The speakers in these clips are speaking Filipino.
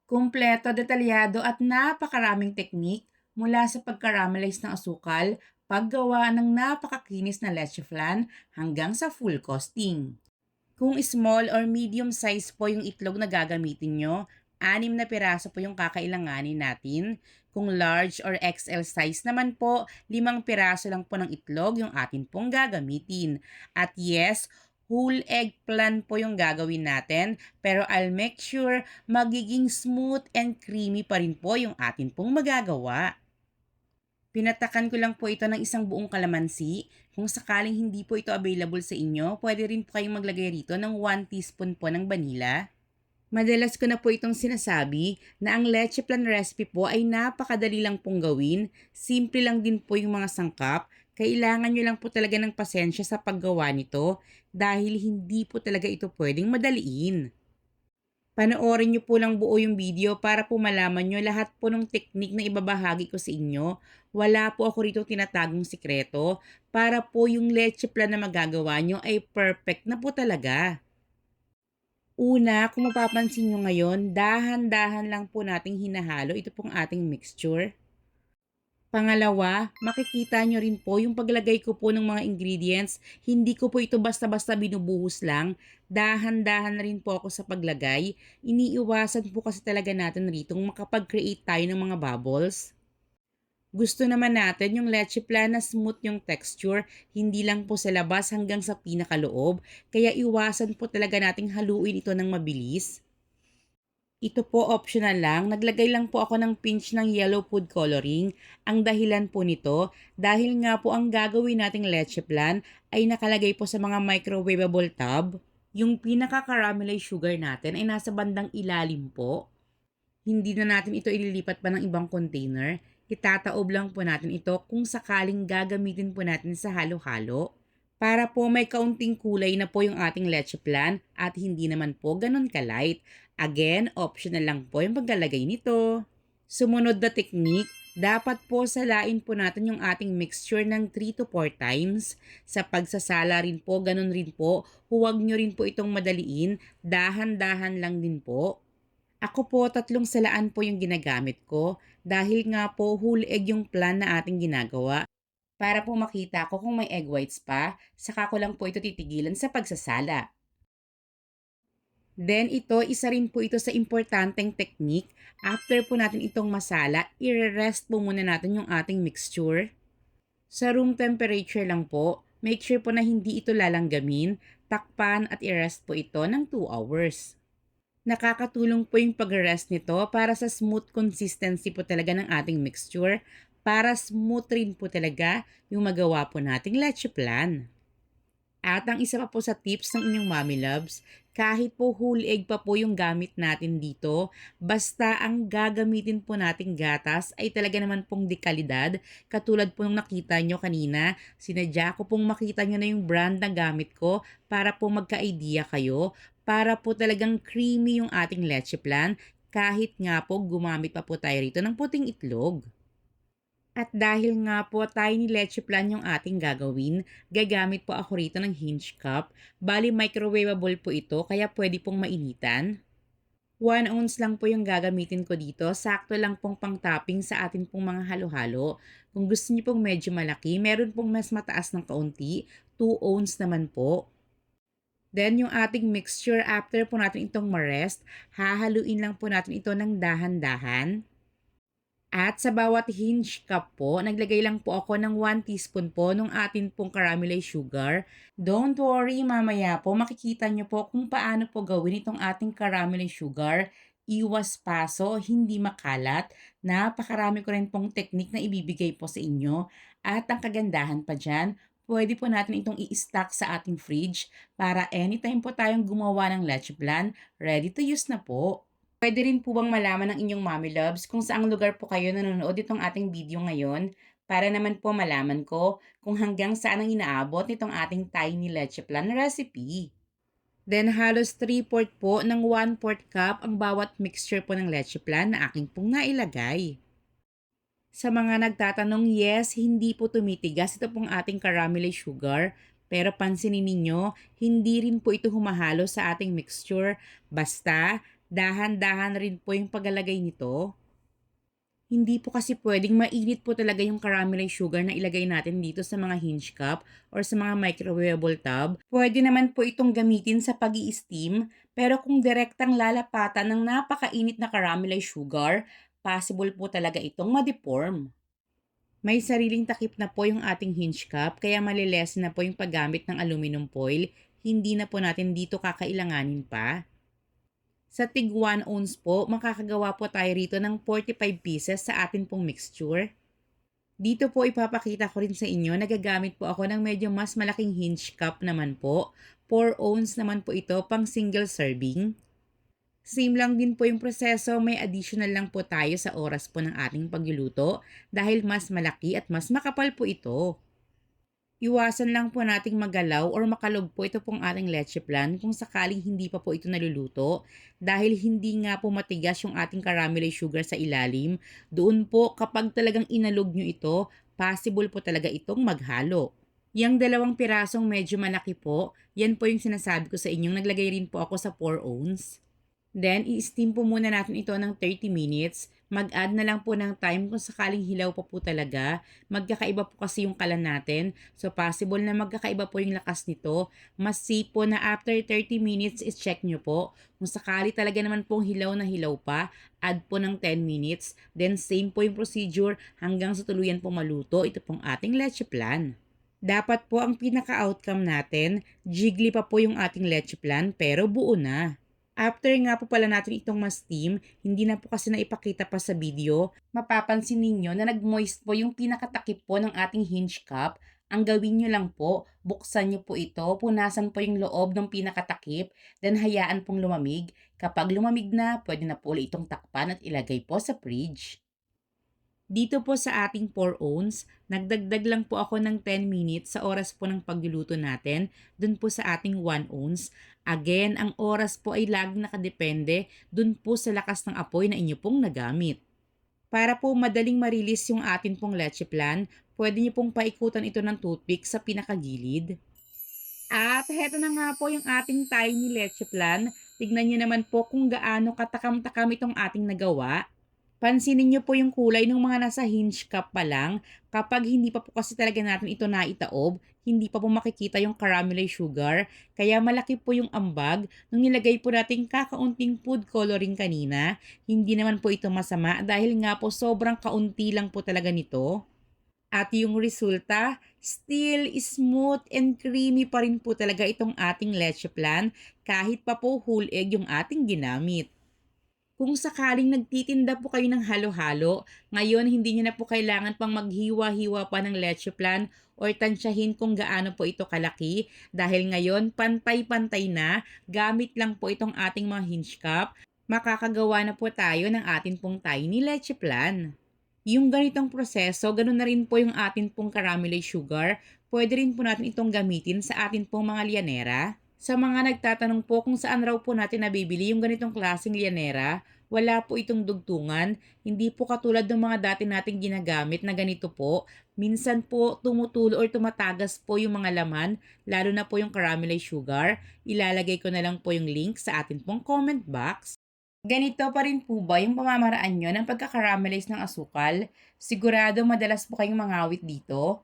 Kumpleto, detalyado at napakaraming teknik mula sa pag-caramelize ng asukal, paggawa ng napakakinis na leche flan hanggang sa full costing. Kung small or medium size po yung itlog na gagamitin nyo, 6 na piraso po yung kakailanganin natin. Kung large or XL size naman po, 5 piraso lang po ng itlog yung atin pong gagamitin. At yes, whole egg plan po yung gagawin natin, pero I'll make sure magiging smooth and creamy pa rin po yung atin pong magagawa. Pinatakan ko lang po ito ng isang buong kalamansi. Kung sakaling hindi po ito available sa inyo, pwede rin po kayong maglagay rito ng 1 teaspoon po ng vanilla. Madalas ko na po itong sinasabi na ang leche plan recipe po ay napakadali lang pong gawin. Simple lang din po yung mga sangkap. Kailangan nyo lang po talaga ng pasensya sa paggawa nito dahil hindi po talaga ito pwedeng madaliin. Panoorin niyo po lang buo yung video para po malaman niyo lahat po ng teknik na ibabahagi ko sa inyo. Wala po ako rito tinatagong sikreto para po yung leche plan na magagawa niyo ay perfect na po talaga. Una, kung mapapansin niyo ngayon, dahan-dahan lang po nating hinahalo ito pong ating mixture. Pangalawa, makikita nyo rin po yung paglagay ko po ng mga ingredients. Hindi ko po ito basta-basta binubuhos lang. Dahan-dahan na rin po ako sa paglagay. Iniiwasan po kasi talaga natin rito makapag-create tayo ng mga bubbles. Gusto naman natin yung leche plan na smooth yung texture, hindi lang po sa labas hanggang sa pinakaloob. Kaya iwasan po talaga nating haluin ito ng mabilis. Ito po optional lang, naglagay lang po ako ng pinch ng yellow food coloring. Ang dahilan po nito, dahil nga po ang gagawin nating leche plan ay nakalagay po sa mga microwavable tub. Yung pinaka-caramelized sugar natin ay nasa bandang ilalim po. Hindi na natin ito ililipat pa ng ibang container. Itataob lang po natin ito kung sakaling gagamitin po natin sa halo-halo. Para po may kaunting kulay na po yung ating leche plan at hindi naman po ganun ka-light. Again, optional lang po yung paglalagay nito. Sumunod na technique, dapat po salain po natin yung ating mixture ng 3 to 4 times. Sa pagsasala rin po, ganun rin po. Huwag nyo rin po itong madaliin, dahan-dahan lang din po. Ako po, 3 salaan po yung ginagamit ko dahil nga po whole egg yung plan na ating ginagawa. Para po makita ko kung may egg whites pa, saka ko lang po ito titigilan sa pagsasala. Then ito, isa rin po ito sa importanteng technique. After po natin itong masala, i-rest po muna natin yung ating mixture. Sa room temperature lang po, make sure po na hindi ito lalanggamin, takpan at i-rest po ito ng 2 hours. Nakakatulong po yung pag-rest nito para sa smooth consistency po talaga ng ating mixture, para smooth rin po talaga yung magawa po nating leche plan. At ang isa pa po sa tips ng inyong mommy loves, kahit po whole egg pa po yung gamit natin dito, basta ang gagamitin po nating gatas ay talaga naman pong dekalidad. Katulad po nung nakita nyo kanina, sinadya ko pong makita nyo na yung brand na gamit ko para po magka-idea kayo, para po talagang creamy yung ating leche plan, kahit nga po gumamit pa po tayo rito ng puting itlog. At dahil nga po tayo ni leche plan yung ating gagawin, gagamit po ako rito ng hinge cup. Bali microwavable po ito kaya pwede pong mainitan. 1 ounce lang po yung gagamitin ko dito. Sakto lang pong pang-topping sa atin pong mga halo-halo. Kung gusto niyo pong medyo malaki, meron pong mas mataas ng kaunti. 2 ounce naman po. Then yung ating mixture after po natin itong ma-rest, hahaluin lang po natin ito ng dahan-dahan. At sa bawat hinge cup po, naglagay lang po ako ng 1 teaspoon po nung atin pong caramelized sugar. Don't worry, mamaya po makikita nyo po kung paano po gawin itong ating caramelized sugar. Iwas paso, hindi makalat. Napakarami ko rin pong teknik na ibibigay po sa inyo. At ang kagandahan pa dyan, pwede po natin itong i-stack sa ating fridge para anytime po tayong gumawa ng leche plan, ready to use na po. Puwede rin po bang malaman ng inyong mommy loves kung saang lugar po kayo nanonood itong ating video ngayon? Para naman po malaman ko kung hanggang saan ang inaabot nitong ating tiny leche plan recipe. Then halos 3/4 po ng 1/4 cup ang bawat mixture po ng leche plan na aking pong nailagay. Sa mga nagtatanong, yes, hindi po tumitigas ito pong ating caramelized sugar. Pero pansinin ninyo, hindi rin po ito humahalo sa ating mixture. Basta, Dahan-dahan rin po yung paglalagay nito. Hindi po kasi pwedeng mainit po talaga yung caramelized sugar na ilagay natin dito sa mga hinge cup or sa mga microwavable tub. Pwede naman po itong gamitin sa pag steam pero kung direktang lalapatan ng napakainit na caramelized sugar, possible po talaga itong ma-deform. May sariling takip na po yung ating hinge cup kaya maliles na po yung paggamit ng aluminum foil. Hindi na po natin dito kakailanganin pa. Sa tig 1 ounce po, makakagawa po tayo rito ng 45 pieces sa atin pong mixture. Dito po ipapakita ko rin sa inyo, nagagamit po ako ng medyo mas malaking hinge cup naman po. 4 ounce naman po ito pang single serving. Same lang din po yung proseso, may additional lang po tayo sa oras po ng ating pagluluto dahil mas malaki at mas makapal po ito. Iwasan lang po nating magalaw or makalog po ito pong ating leche plan kung sakaling hindi pa po ito naluluto dahil hindi nga po matigas yung ating caramelized sugar sa ilalim. Doon po kapag talagang inalog nyo ito, possible po talaga itong maghalo. Yang 2 pirasong medyo malaki po, yan po yung sinasabi ko sa inyong naglagay rin po ako sa 4 ounce. Then, i-steam po muna natin ito ng 30 minutes. Mag-add na lang po ng time kung sakaling hilaw pa po talaga. Magkakaiba po kasi yung kalan natin. So, possible na magkakaiba po yung lakas nito. Mas safe po na after 30 minutes, is-check nyo po. Kung sakali talaga naman pong hilaw na hilaw pa, add po ng 10 minutes. Then, same po yung procedure hanggang sa tuluyan po maluto. Ito pong ating leche plan. Dapat po ang pinaka-outcome natin, jiggly pa po yung ating leche plan pero buo na. After nga po pala natin itong ma-steam, hindi na po kasi naipakita pa sa video, mapapansin ninyo na nag-moist po yung pinakatakip po ng ating hinge cup. Ang gawin nyo lang po, buksan nyo po ito, punasan po yung loob ng pinakatakip, then hayaan pong lumamig. Kapag lumamig na, pwede na po ulit itong takpan at ilagay po sa fridge. Dito po sa ating 4 ounce, nagdagdag lang po ako ng 10 minutes sa oras po ng pagluluto natin, dun po sa ating 1 ounce. Again, ang oras po ay laging nakadepende dun po sa lakas ng apoy na inyo pong nagamit. Para po madaling marilis yung atin pong leche plan, pwede niyo pong paikutan ito ng toothpick sa pinakagilid. At heto na nga po yung ating tiny leche plan. Tignan niyo naman po kung gaano katakam-takam itong ating nagawa. Pansinin niyo po yung kulay ng mga nasa hinge cup pa lang. Kapag hindi pa po kasi talaga natin ito naitaob, hindi pa po makikita yung caramelized sugar. Kaya malaki po yung ambag nung nilagay po natin kakaunting food coloring kanina. Hindi naman po ito masama dahil nga po sobrang kaunti lang po talaga nito. At yung resulta, still smooth and creamy pa rin po talaga itong ating leche plan kahit pa po whole egg yung ating ginamit. Kung sakaling nagtitinda po kayo ng halo-halo, ngayon hindi niyo na po kailangan pang maghiwa-hiwa pa ng leche plan or tansyahin kung gaano po ito kalaki dahil ngayon pantay-pantay na, gamit lang po itong ating mga hinge cup, makakagawa na po tayo ng atin pong tiny leche plan. Yung ganitong proseso, ganun na rin po yung atin pong caramelized sugar. Pwede rin po natin itong gamitin sa atin pong mga lianera. Sa mga nagtatanong po kung saan raw po natin nabibili yung ganitong klaseng lianera, wala po itong dugtungan. Hindi po katulad ng mga dati nating ginagamit na ganito po. Minsan po tumutulo or tumatagas po yung mga laman, lalo na po yung caramelized sugar. Ilalagay ko na lang po yung link sa atin pong comment box. Ganito pa rin po ba yung pamamaraan nyo ng pagkakaramelize ng asukal? Sigurado madalas po kayong mangawit dito?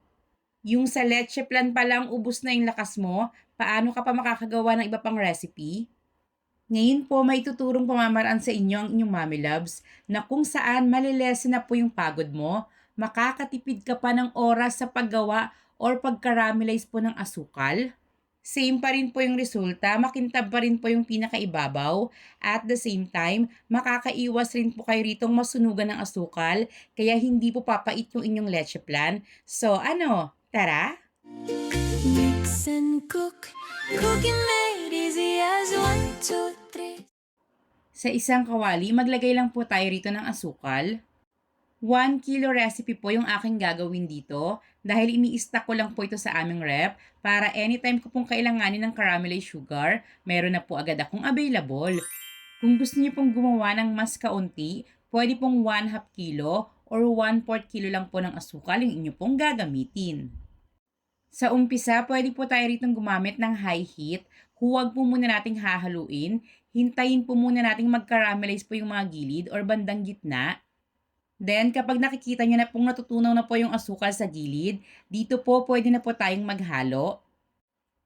Yung sa leche plan pa lang ubos na yung lakas mo, paano ka pa makakagawa ng iba pang recipe? Ngayon po may tuturong pamamaraan sa inyo ang inyong Mommy Loves na kung saan malilesen na po yung pagod mo, makakatipid ka pa ng oras sa paggawa or pagkaramelize po ng asukal. Same pa rin po yung resulta, makintab pa rin po yung pinakaibabaw. At the same time, makakaiwas rin po kayo ritong masunugan ng asukal, kaya hindi po papait yung inyong leche plan. So ano, tara? Mix and cook, cooking made easy as 1, 2, 3. Sa isang kawali, maglagay lang po tayo rito ng asukal. 1 kilo recipe po yung aking gagawin dito dahil ini-stack ko lang po ito sa aming rep para anytime ko pong kailanganin ng caramelized sugar, meron na po agad akong available. Kung gusto niyo pong gumawa ng mas kaunti, pwede pong 1/2 kilo or 1/4 kilo lang po ng asukal yung inyo pong gagamitin. Sa umpisa, pwede po tayo ritong gumamit ng high heat. Huwag po muna nating hahaluin. hintayin po muna nating mag-caramelize po yung mga gilid or bandang gitna. Then kapag nakikita niyo na pong natutunaw na po yung asukal sa gilid, dito po pwede na po tayong maghalo.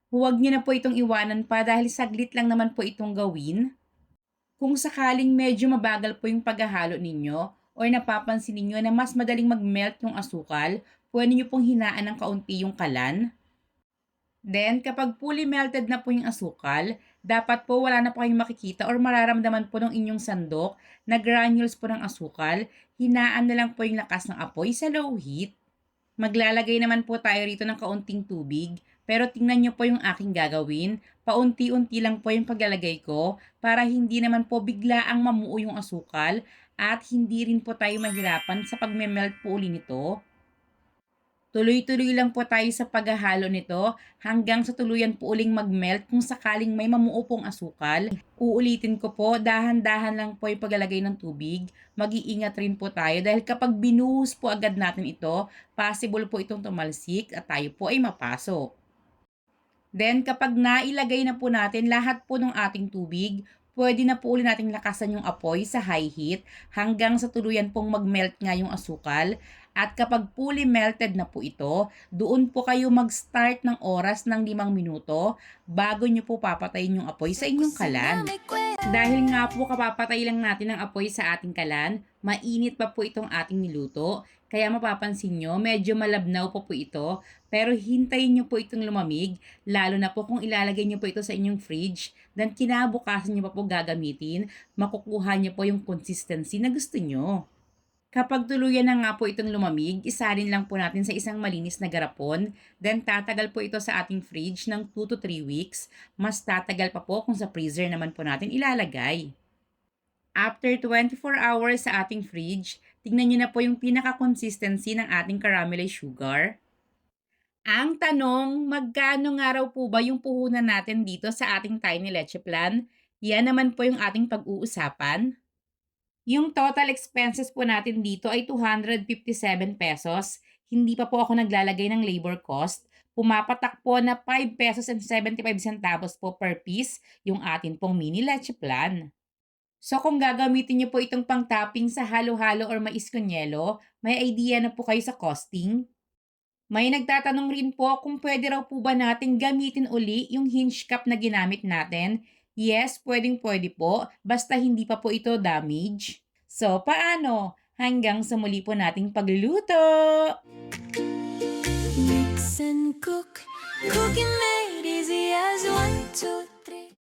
Huwag niyo na po itong iwanan pa dahil saglit lang naman po itong gawin. Kung sakaling medyo mabagal po yung paghahalo ninyo or napapansin ninyo na mas madaling mag-melt yung asukal, pwede niyo pong hinaan ng kaunti yung kalan. Then, kapag fully melted na po yung asukal, dapat po wala na po kayong makikita or mararamdaman po ng inyong sandok na granules po ng asukal. Hinaan na lang po yung lakas ng apoy sa low heat. Maglalagay naman po tayo rito ng kaunting tubig, pero tingnan nyo po yung aking gagawin. Paunti-unti lang po yung paglalagay ko para hindi naman po bigla ang mamuo yung asukal at hindi rin po tayo mahirapan sa pagme-melt po uli nito. Tuloy-tuloy lang po tayo sa paghahalo nito hanggang sa tuluyan po uling mag-melt kung sakaling may mamuo pong asukal. Uulitin ko po, dahan-dahan lang po yung paglalagay ng tubig. Mag-iingat rin po tayo dahil kapag binuhos po agad natin ito, possible po itong tumalsik at tayo po ay mapasok. Then kapag nailagay na po natin lahat po ng ating tubig, pwede na po ulit nating lakasan yung apoy sa high heat hanggang sa tuluyan pong mag-melt nga yung asukal. At kapag fully melted na po ito, doon po kayo mag-start ng oras ng 5 minuto bago nyo po papatayin yung apoy sa inyong kalan. Dahil nga po kapapatay lang natin ang apoy sa ating kalan, mainit pa po itong ating niluto. Kaya mapapansin nyo, medyo malabnaw po ito. Pero hintayin nyo po itong lumamig, lalo na po kung ilalagay nyo po ito sa inyong fridge. Then kinabukasan nyo pa po gagamitin, makukuha nyo po yung consistency na gusto nyo. Kapag tuluyan na nga po itong lumamig, isarin lang po natin sa isang malinis na garapon. Then tatagal po ito sa ating fridge ng 2 to 3 weeks. Mas tatagal pa po kung sa freezer naman po natin ilalagay. After 24 hours sa ating fridge, tingnan nyo na po yung pinaka-consistency ng ating caramelized sugar. Ang tanong, magkano nga raw po ba yung puhunan natin dito sa ating tiny leche plan? Yan naman po yung ating pag-uusapan. Yung total expenses po natin dito ay 257 pesos. Hindi pa po ako naglalagay ng labor cost. Pumapatak po na 5 pesos and 75 centavos po per piece yung atin pong mini leche plan. So kung gagamitin niyo po itong pang-topping sa halo-halo or mais con yelo, may idea na po kayo sa costing? May nagtatanong rin po kung pwede raw po ba natin gamitin uli yung hinge cup na ginamit natin. Yes, pwedeng-pwede po, basta hindi pa po ito damage. So, paano? Hanggang sa muli po nating pagluluto! Mix and cook, cooking made easy as 1, 2,